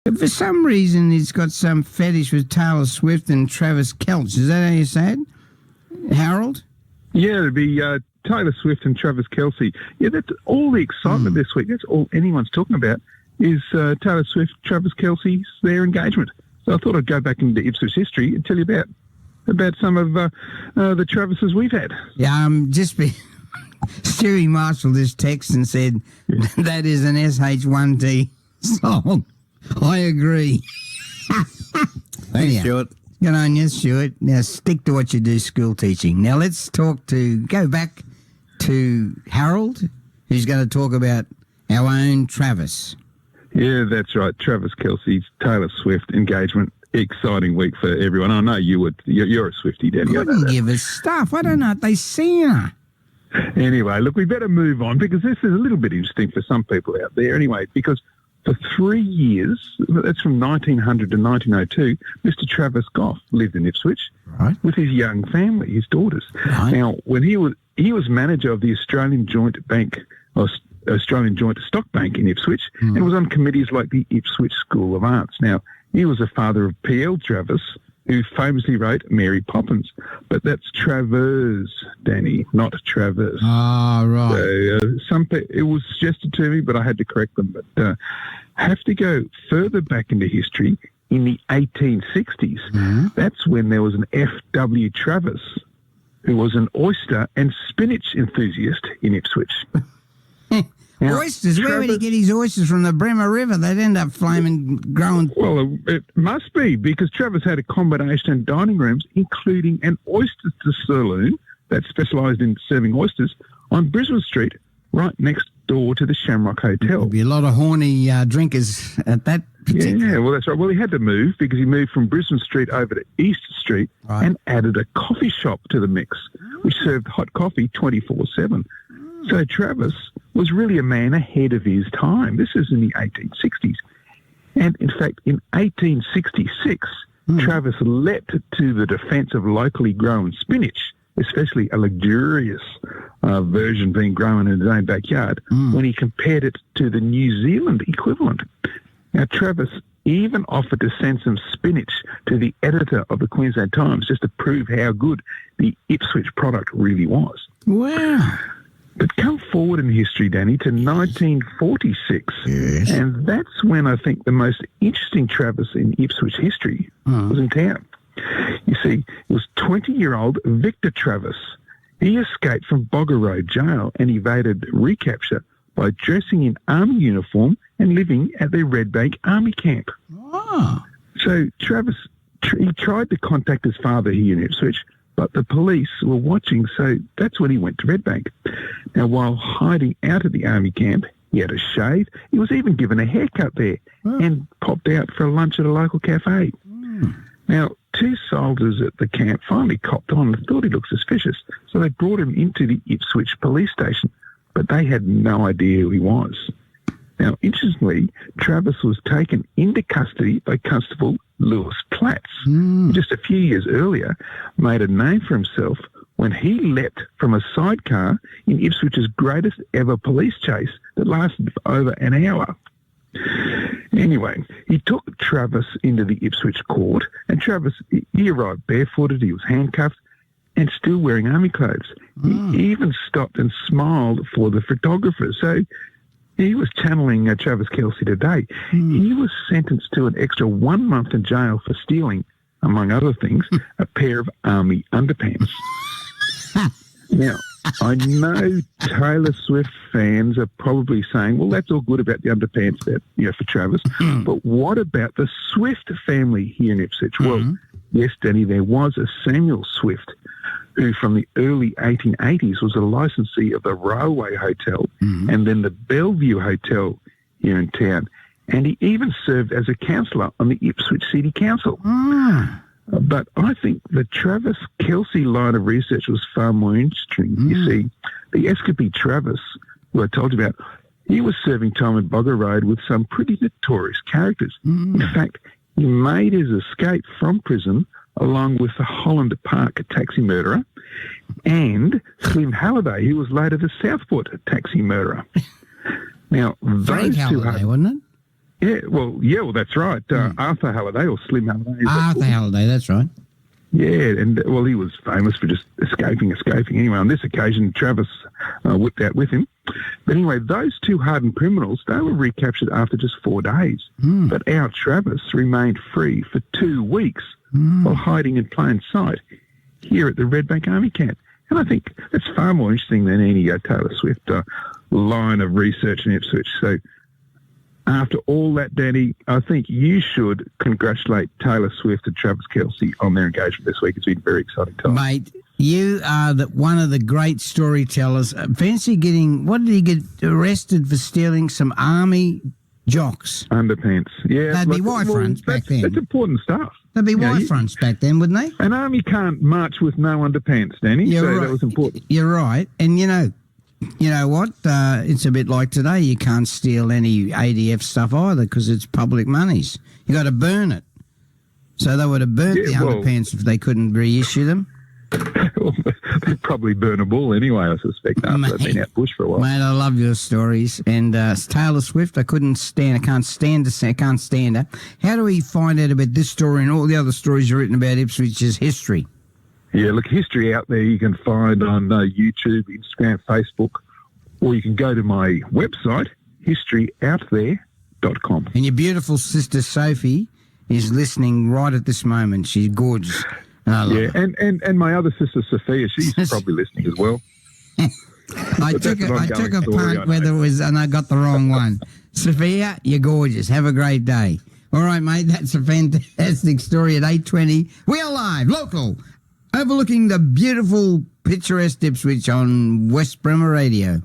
But for some reason, he's got some fetish with Taylor Swift and Travis Kelce. Is that how you say it, Harold? Yeah, it'd be Taylor Swift and Travis Kelce. Yeah, that's all the excitement this week. That's all anyone's talking about is Taylor Swift, Travis Kelce's their engagement. So I thought I'd go back into Ipswich history and tell you about some of the Travises we've had. Yeah, Stewie Marshall just texted and said, that is an SH1T song. I agree. Thanks, Stuart. Good on you, Stuart. Now stick to what you do, school teaching. Now let's go back to Harold, who's going to talk about our own Travis. Yeah, that's right. Travis Kelce's Taylor Swift engagement. Exciting week for everyone. I know you're a Swiftie, Danny. Couldn't give us stuff. I don't know if they seen her. Anyway, look, we better move on because this is a little bit interesting for some people out there. Anyway, because for 3 years, that's from 1900 to 1902, Mr. Travis Goff lived in Ipswich with his young family, his daughters. Right. Now, when he was manager of the Australian Joint Stock Bank in Ipswich and was on committees like the Ipswich School of Arts. Now, he was a father of P.L. Travis, who famously wrote Mary Poppins. But that's Travers, Danny, not Travers. Ah, right. So, it was suggested to me, but I had to correct them. But have to go further back into history in the 1860s. Mm-hmm. That's when there was an F.W. Travis, who was an oyster and spinach enthusiast in Ipswich. Now, oysters? Where would he get his oysters from? The Bremer River? They'd end up flaming, growing. Well, it must be because Travis had a combination of dining rooms, including an oyster saloon that specialised in serving oysters on Brisbane Street, right next door to the Shamrock Hotel. There'd be a lot of horny drinkers at that particular... Yeah, well, that's right. Well, he had to move because he moved from Brisbane Street over to East Street and added a coffee shop to the mix, which served hot coffee 24/7. So Travis was really a man ahead of his time. This is in the 1860s. And in fact, in 1866, Travis leapt to the defence of locally grown spinach, especially a luxurious version being grown in his own backyard, when he compared it to the New Zealand equivalent. Now, Travis even offered to send some spinach to the editor of the Queensland Times just to prove how good the Ipswich product really was. Wow. But come forward in history, Danny, to 1946, and that's when I think the most interesting Travis in Ipswich history was in town. You see, it was 20-year-old Victor Travis. He escaped from Bogger Road Jail and evaded recapture by dressing in army uniform and living at the Red Bank Army Camp. Oh. So Travis, he tried to contact his father here in Ipswich, but the police were watching, so that's when he went to Red Bank. Now, while hiding out at the army camp, he had a shave. He was even given a haircut there and popped out for a lunch at a local cafe. Now, two soldiers at the camp finally copped on and thought he looked suspicious, so they brought him into the Ipswich police station, but they had no idea who he was. Now, interestingly, Travis was taken into custody by Constable Lewis Platts. Just a few years earlier, made a name for himself when he leapt from a sidecar in Ipswich's greatest ever police chase that lasted for over an hour. Anyway, he took Travis into the Ipswich court, and Travis, he arrived barefooted, he was handcuffed, and still wearing army clothes. He even stopped and smiled for the photographer. So he was channeling Travis Kelce today. He was sentenced to an extra 1 month in jail for stealing, among other things, a pair of army underpants. Now, I know Taylor Swift fans are probably saying, well, that's all good about the underpants for Travis, but what about the Swift family here in Ipswich? Well, yes, Danny, there was a Samuel Swift who from the early 1880s was a licensee of the Railway Hotel and then the Bellevue Hotel here in town. And he even served as a councillor on the Ipswich City Council. But I think the Travis Kelce line of research was far more interesting. You see, the escapee Travis, who I told you about, he was serving time in Bogger Road with some pretty notorious characters. In fact, he made his escape from prison along with the Holland Park taxi murderer and Slim Halliday, who was later the Southport taxi murderer. Now, Frank Halliday, wasn't it? Well, that's right. Arthur Halliday, or Slim Halliday. Arthur Halliday, that's right. Yeah, and he was famous for just escaping. Anyway, on this occasion, Travis whipped out with him. But anyway, those two hardened criminals, they were recaptured after just 4 days. But our Travis remained free for 2 weeks while hiding in plain sight here at the Red Bank Army Camp. And I think that's far more interesting than any Taylor Swift line of research in Ipswich. So after all that, Danny, I think you should congratulate Taylor Swift and Travis Kelce on their engagement this week. It's been a very exciting time. Mate, you are one of the great storytellers. Fancy getting, what did he get arrested for stealing? Some army jocks. Underpants. Yeah. They'd be Y-fronts back then. That's important stuff. They'd be Y-fronts back then, wouldn't they? An army can't march with no underpants, Danny, that was important. You're right. And you know what? It's a bit like today. You can't steal any ADF stuff either because it's public monies. You got to burn it. So they would have burnt the underpants if they couldn't reissue them. Well, they're probably burnable anyway, I suspect, after they've been out bush for a while. Mate, I love your stories. And Taylor Swift, I can't stand her. How do we find out about this story and all the other stories you've written about Ipswich's history? Yeah, look, history out there you can find on YouTube, Instagram, Facebook, or you can go to my website, historyouthere.com. And your beautiful sister Sophie is listening right at this moment. She's gorgeous. And I love her. And my other sister Sophia, she's probably listening as well. I took a punt whether it was, and I got the wrong one. Sophia, you're gorgeous. Have a great day. All right, mate, that's a fantastic story at 8:20. We're live, local, overlooking the beautiful, picturesque Ipswich on West Bremer Radio.